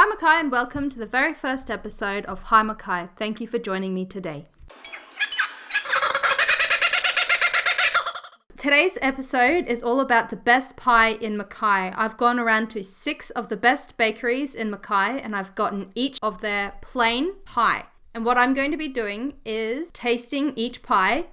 Hi Mackay and welcome to the very first episode of Hi Mackay. Thank you for joining me today. Today's episode is all about the best pie in Mackay. I've gone around to 6 of the best bakeries in Mackay and I've gotten each of their plain pie. And what I'm going to be doing is tasting each pie,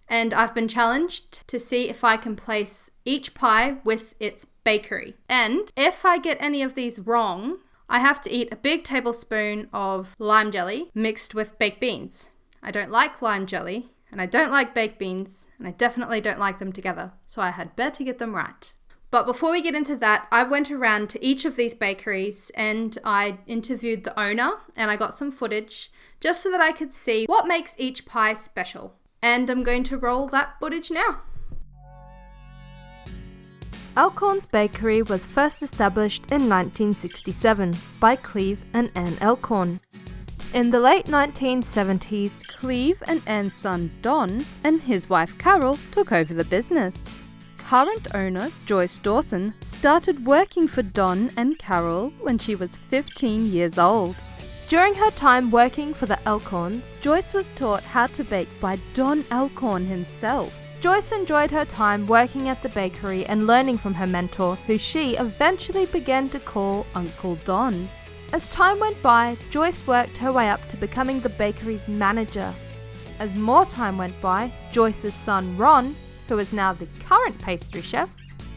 and I've been challenged to see if I can place each pie with its bakery. And if I get any of these wrong, I have to eat a big tablespoon of lime jelly mixed with baked beans. I don't like lime jelly, and I don't like baked beans, and I definitely don't like them together, so I had better get them right. But before we get into that, I went around to each of these bakeries and I interviewed the owner, and I got some footage just so that I could see what makes each pie special. And I'm going to roll that footage now. Alcorn's Bakery was first established in 1967 by Cleve and Anne Alcorn. In the late 1970s, Cleve and Anne's son Don and his wife Carol took over the business. Current owner Joyce Dawson started working for Don and Carol when she was 15 years old. During her time working for the Alcorns, Joyce was taught how to bake by Don Alcorn himself. Joyce enjoyed her time working at the bakery and learning from her mentor, who she eventually began to call Uncle Don. As time went by, Joyce worked her way up to becoming the bakery's manager. As more time went by, Joyce's son Ron, who is now the current pastry chef,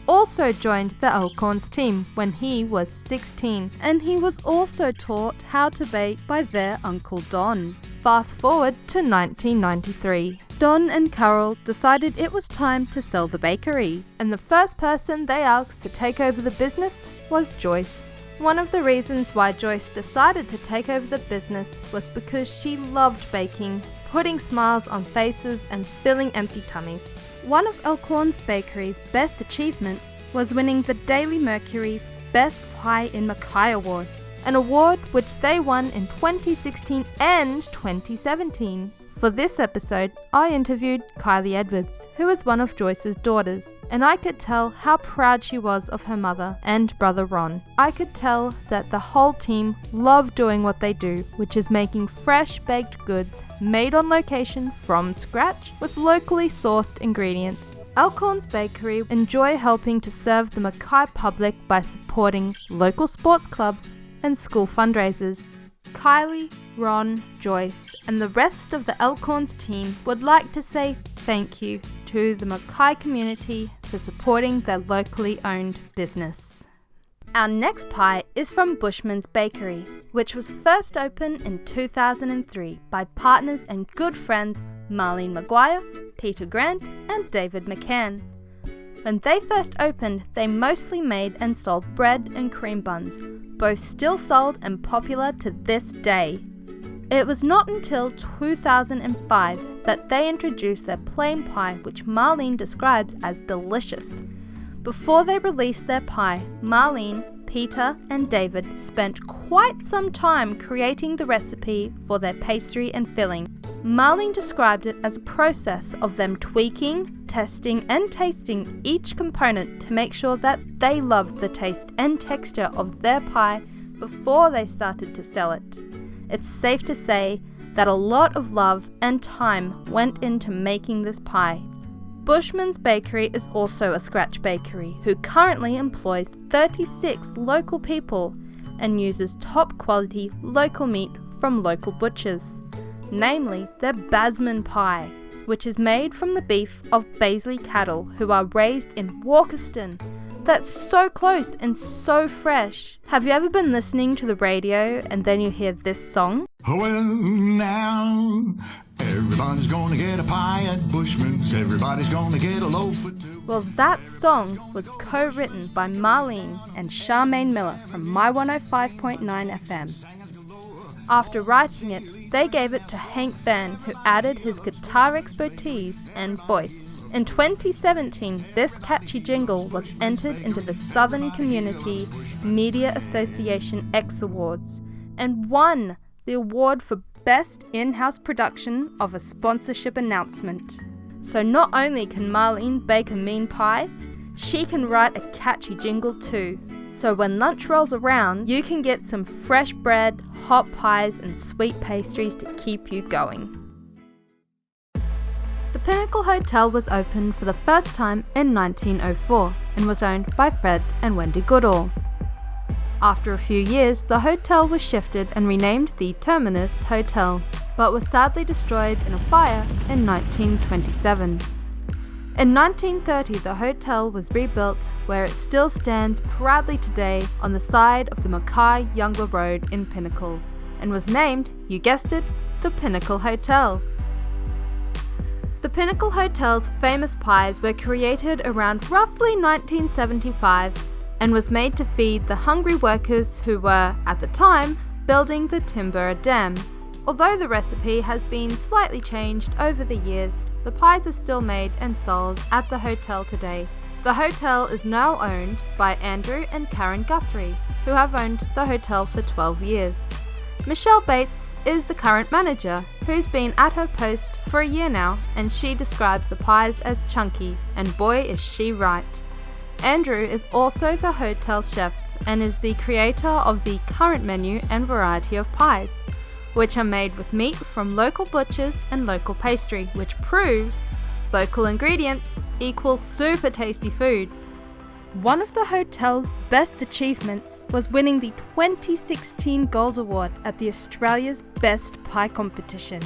also joined the Alcorns team when he was 16, and he was also taught how to bake by their Uncle Don. Fast forward to 1993. Don and Carol decided it was time to sell the bakery, and the first person they asked to take over the business was Joyce. One of the reasons why Joyce decided to take over the business was because she loved baking, putting smiles on faces and filling empty tummies. One of Alcorn's Bakery's best achievements was winning the Daily Mercury's Best Pie in Mackay Award, an award which they won in 2016 and 2017. For this episode, I interviewed Kylie Edwards, who is one of Joyce's daughters, and I could tell how proud she was of her mother and brother Ron. I could tell that the whole team love doing what they do, which is making fresh baked goods made on location from scratch with locally sourced ingredients. Alcorn's Bakery enjoy helping to serve the Mackay public by supporting local sports clubs and school fundraisers. Kylie, Ron, Joyce, and the rest of the Alcorns team would like to say thank you to the Mackay community for supporting their locally owned business. Our next pie is from Bushman's Bakery, which was first opened in 2003 by partners and good friends Marlene Maguire, Peter Grant, and David McCann. When they first opened, they mostly made and sold bread and cream buns, both still sold and popular to this day. It was not until 2005 that they introduced their plain pie, which Marlene describes as delicious. Before they released their pie, Marlene, Peter, and David spent quite some time creating the recipe for their pastry and filling. Marlene described it as a process of them tweaking, testing, and tasting each component to make sure that they loved the taste and texture of their pie before they started to sell it. It's safe to say that a lot of love and time went into making this pie. Bushman's Bakery is also a scratch bakery who currently employs 36 local people and uses top quality local meat from local butchers, namely their Basman pie, which is made from the beef of Paisley cattle who are raised in Walkerton. That's so close and so fresh. Have you ever been listening to the radio and then you hear this song? Well, now, everybody's gonna get a pie at Bushman's. Everybody's gonna get a loaf or two. Well, that song was co-written by Marlene and Charmaine Miller from My 105.9 FM. After writing it, they gave it to Hank Byrne, who added his guitar expertise and voice. In 2017, this catchy jingle was entered into the Southern Community Media Association X Awards and won the award for Best In-House Production of a Sponsorship Announcement. So not only can Marlene bake a mean pie, she can write a catchy jingle too. so when lunch rolls around, you can get some fresh bread, hot pies and sweet pastries to keep you going. The Pinnacle Hotel was opened for the first time in 1904 and was owned by Fred and Wendy Goodall. After a few years, the hotel was shifted and renamed the Terminus Hotel, but was sadly destroyed in a fire in 1927. In 1930, the hotel was rebuilt, where it still stands proudly today on the side of the Mackay-Youngler Road in Pinnacle, and was named, you guessed it, the Pinnacle Hotel. The Pinnacle Hotel's famous pies were created around roughly 1975 and was made to feed the hungry workers who were, at the time, building the Timbera Dam. Although the recipe has been slightly changed over the years, the pies are still made and sold at the hotel today. The hotel is now owned by Andrew and Karen Guthrie, who have owned the hotel for 12 years. Michelle Bates is the current manager, who's been at her post for a year now, and she describes the pies as chunky, and boy is she right. Andrew is also the hotel chef and is the creator of the current menu and variety of pies, which are made with meat from local butchers and local pastry, which proves local ingredients equals super tasty food. One of the hotel's best achievements was winning the 2016 Gold Award at the Australia's Best Pie competition.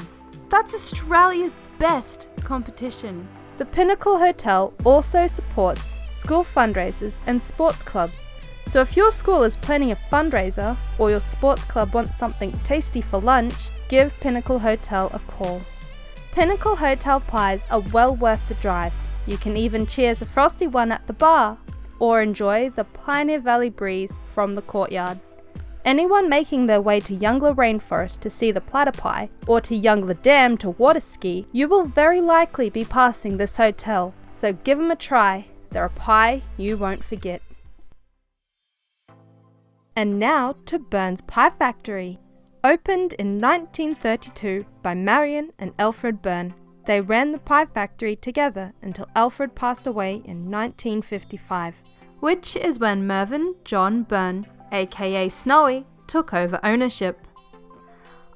That's Australia's best competition. The Pinnacle Hotel also supports school fundraisers and sports clubs. So if your school is planning a fundraiser or your sports club wants something tasty for lunch, give Pinnacle Hotel a call. Pinnacle Hotel pies are well worth the drive. You can even cheers a frosty one at the bar or enjoy the Pioneer Valley breeze from the courtyard. Anyone making their way to Youngler Rainforest to see the platter pie or to Youngler Dam to water ski, you will very likely be passing this hotel. So give them a try. They're a pie you won't forget. And now to Byrnes Pie Factory. Opened in 1932 by Marion and Alfred Byrne, they ran the pie factory together until Alfred passed away in 1955, which is when Mervyn John Byrne, aka Snowy, took over ownership.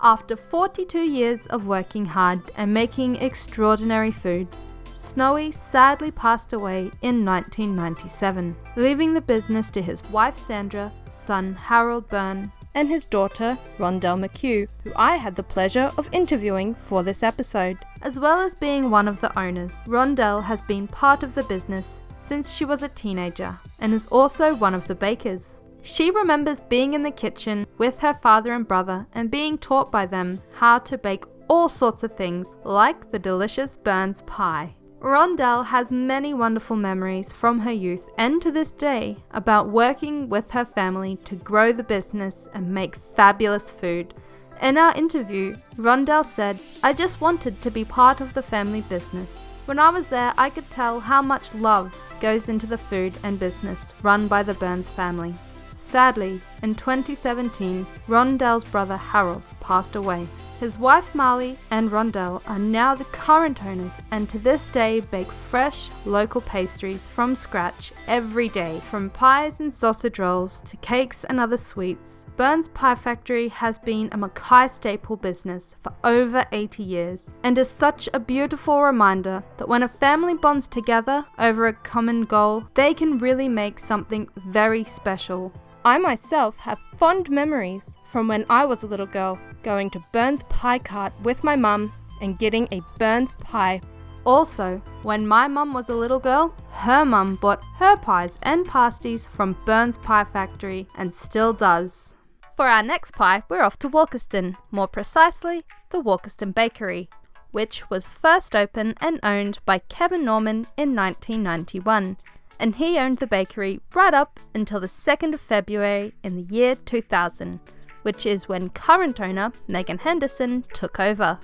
After 42 years of working hard and making extraordinary food, Snowy sadly passed away in 1997, leaving the business to his wife Sandra, son Harold Byrne, and his daughter Rondell McHugh, who I had the pleasure of interviewing for this episode. As well as being one of the owners, Rondell has been part of the business since she was a teenager and is also one of the bakers. She remembers being in the kitchen with her father and brother and being taught by them how to bake all sorts of things like the delicious Byrnes pie. Rondell has many wonderful memories from her youth and to this day about working with her family to grow the business and make fabulous food. In our interview, Rondell said, "I just wanted to be part of the family business. When I was there, I could tell how much love goes into the food and business run by the Byrnes family." Sadly, in 2017, Rondell's brother Harold passed away. His wife Marley and Rondell are now the current owners and to this day bake fresh local pastries from scratch every day. From pies and sausage rolls to cakes and other sweets, Byrnes Pie Factory has been a Mackay staple business for over 80 years and is such a beautiful reminder that when a family bonds together over a common goal, they can really make something very special. I myself have fond memories from when I was a little girl, going to Byrnes Pie Cart with my mum and getting a Byrnes pie. Also, when my mum was a little girl, her mum bought her pies and pasties from Byrnes Pie Factory and still does. For our next pie, we're off to Walkerton, more precisely, the Walkerton Bakery, which was first opened and owned by Kevin Norman in 1991. And he owned the bakery right up until the 2nd of February in the year 2000, which is when current owner Megan Henderson took over.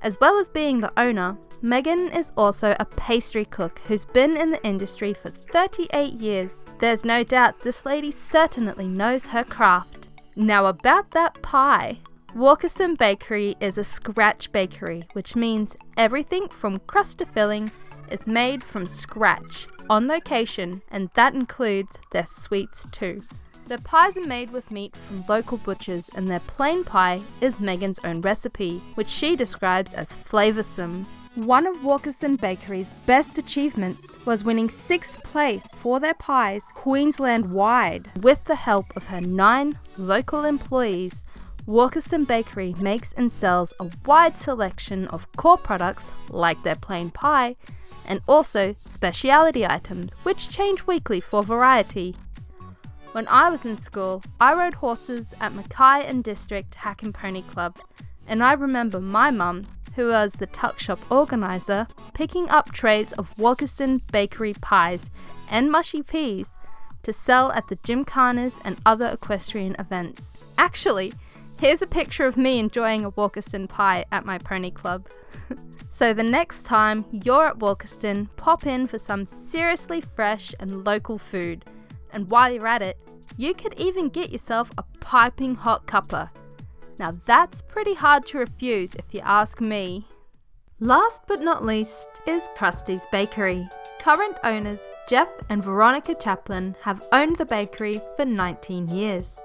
As well as being the owner, Megan is also a pastry cook who's been in the industry for 38 years. There's no doubt this lady certainly knows her craft. Now about that pie. Walkerton Bakery is a scratch bakery, which means everything from crust to filling is made from scratch, on location, and that includes their sweets too. Their pies are made with meat from local butchers, and their plain pie is Megan's own recipe, which she describes as flavoursome. One of Walkerton Bakery's best achievements was winning 6th place for their pies Queensland-wide. With the help of her 9 local employees, Walkerton Bakery makes and sells a wide selection of core products like their plain pie, and also specialty items which change weekly for variety. When I was in school, I rode horses at Mackay and District Hack and Pony Club, and I remember my mum, who was the tuck shop organiser, picking up trays of Walkerton Bakery pies and mushy peas to sell at the gymkhanas and other equestrian events. Actually, here's a picture of me enjoying a Walkerton pie at my pony club. So the next time you're at Walkerton, pop in for some seriously fresh and local food. And while you're at it, you could even get yourself a piping hot cuppa. Now that's pretty hard to refuse if you ask me. Last but not least is Krusty's Bakery. Current owners Geoff and Veronica Chaplin have owned the bakery for 19 years.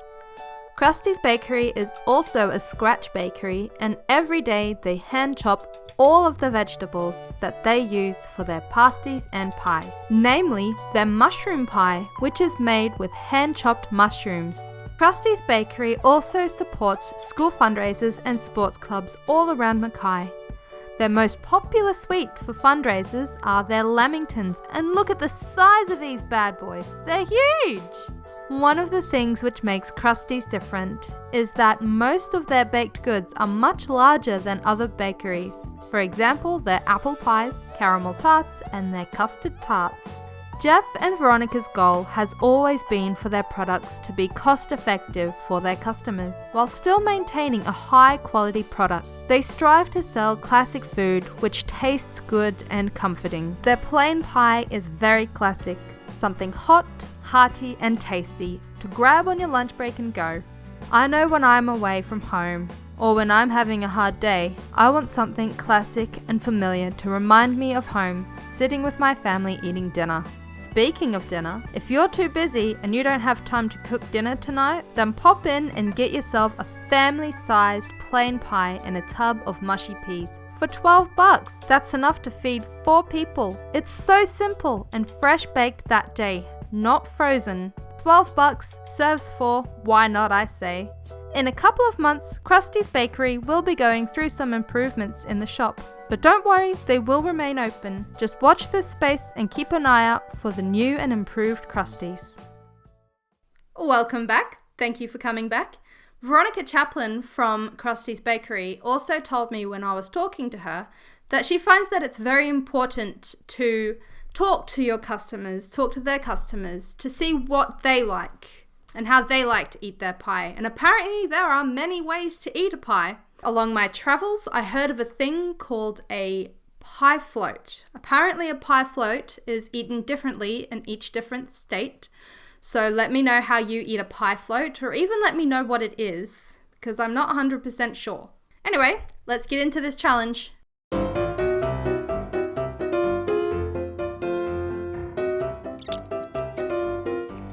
Krusty's Bakery is also a scratch bakery, and every day they hand chop all of the vegetables that they use for their pasties and pies, namely their mushroom pie, which is made with hand-chopped mushrooms. Krusty's Bakery also supports school fundraisers and sports clubs all around Mackay. Their most popular sweet for fundraisers are their lamingtons, and look at the size of these bad boys, they're huge! One of the things which makes Krusty's different is that most of their baked goods are much larger than other bakeries. For example, their apple pies, caramel tarts, and their custard tarts. Geoff and Veronica's goal has always been for their products to be cost effective for their customers, while still maintaining a high quality product. They strive to sell classic food which tastes good and comforting. Their plain pie is very classic, something hot, hearty and tasty to grab on your lunch break and go. I know when I'm away from home, or when I'm having a hard day, I want something classic and familiar to remind me of home, sitting with my family eating dinner. Speaking of dinner, if you're too busy and you don't have time to cook dinner tonight, then pop in and get yourself a family-sized plain pie and a tub of mushy peas for $12. That's enough to feed 4 people. It's so simple and fresh baked that day, not frozen. $12 serves 4, why not I say. In a couple of months, Krusty's Bakery will be going through some improvements in the shop. But don't worry, they will remain open. Just watch this space and keep an eye out for the new and improved Krusty's. Welcome back. Thank you for coming back. Veronica Chaplin from Krusty's Bakery also told me when I was talking to her that she finds that it's very important to talk to your customers, talk to their customers to see what they like and how they like to eat their pie. And apparently there are many ways to eat a pie. Along my travels, I heard of a thing called a pie float. Apparently a pie float is eaten differently in each different state. So let me know how you eat a pie float, or even let me know what it is, because I'm not 100% sure. Anyway, let's get into this challenge.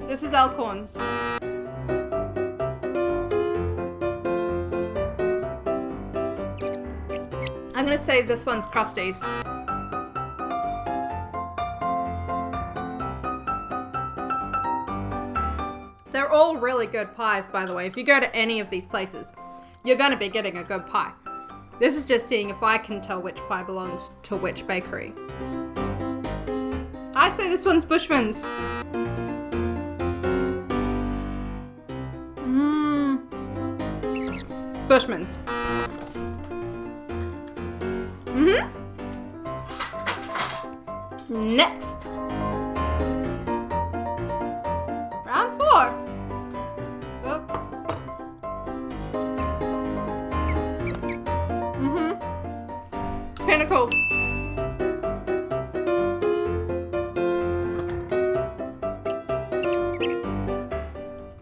This is Elkhorn's. I'm going to say this one's Krusty's. They're all really good pies, by the way. If you go to any of these places, you're going to be getting a good pie. This is just seeing if I can tell which pie belongs to which bakery. I say this one's Bushman's. Bushman's. Next. Round 4. Pinnacle.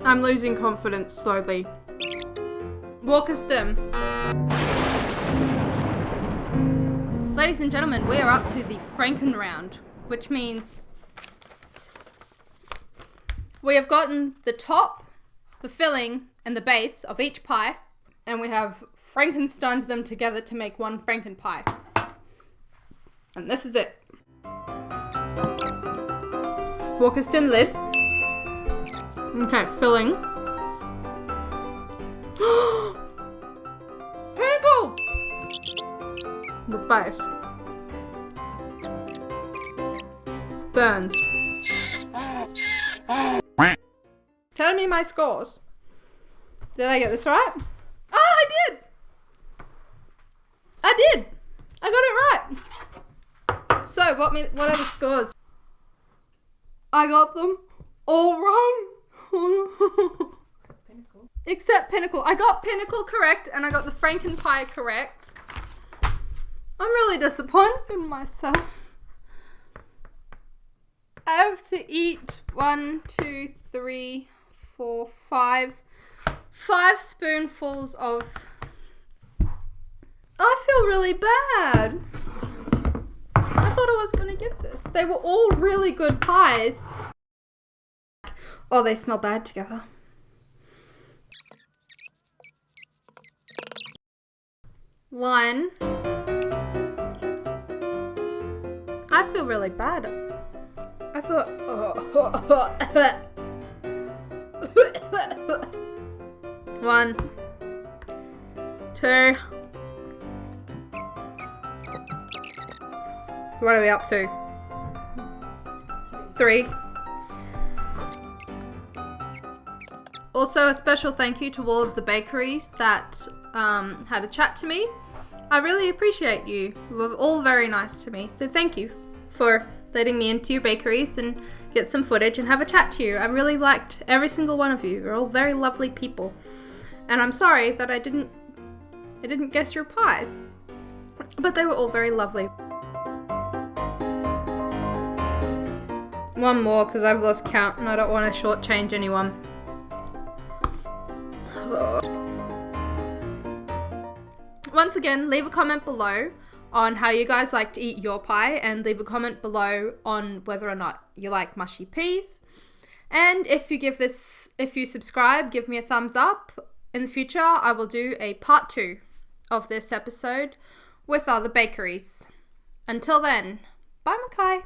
I'm losing confidence slowly. Walkerton. Ladies and gentlemen, we are up to the Franken round, which means we have gotten the top, the filling, and the base of each pie, and we have Frankensteined them together to make one Franken pie. And this is it. Walkerton lid. Okay, filling. Pickle! The base. Byrnes. Tell me my scores. Did I get this right? Oh, I did! I got it right. So, what are the scores? I got them all wrong. Except Pinnacle. I got Pinnacle correct and I got the Franken pie correct. I'm really disappointed in myself. I have to eat 5 spoonfuls of... I feel really bad. I thought I was going to get this. They were all really good pies. Oh, they smell bad together. One. I feel really bad. I thought... One. Two. What are we up to? 3. Also, a special thank you to all of the bakeries that had a chat to me. I really appreciate you. You were all very nice to me. So thank you for letting me into your bakeries and get some footage and have a chat to you. I really liked every single one of you. You're all very lovely people. And I'm sorry that I didn't guess your pies. But they were all very lovely. One more because I've lost count and I don't want to shortchange anyone. Once again, leave a comment below on how you guys like to eat your pie and leave a comment below on whether or not you like mushy peas. And if you subscribe, give me a thumbs up. In the future, I will do a part 2 of this episode with other bakeries. Until then, bye Mackay.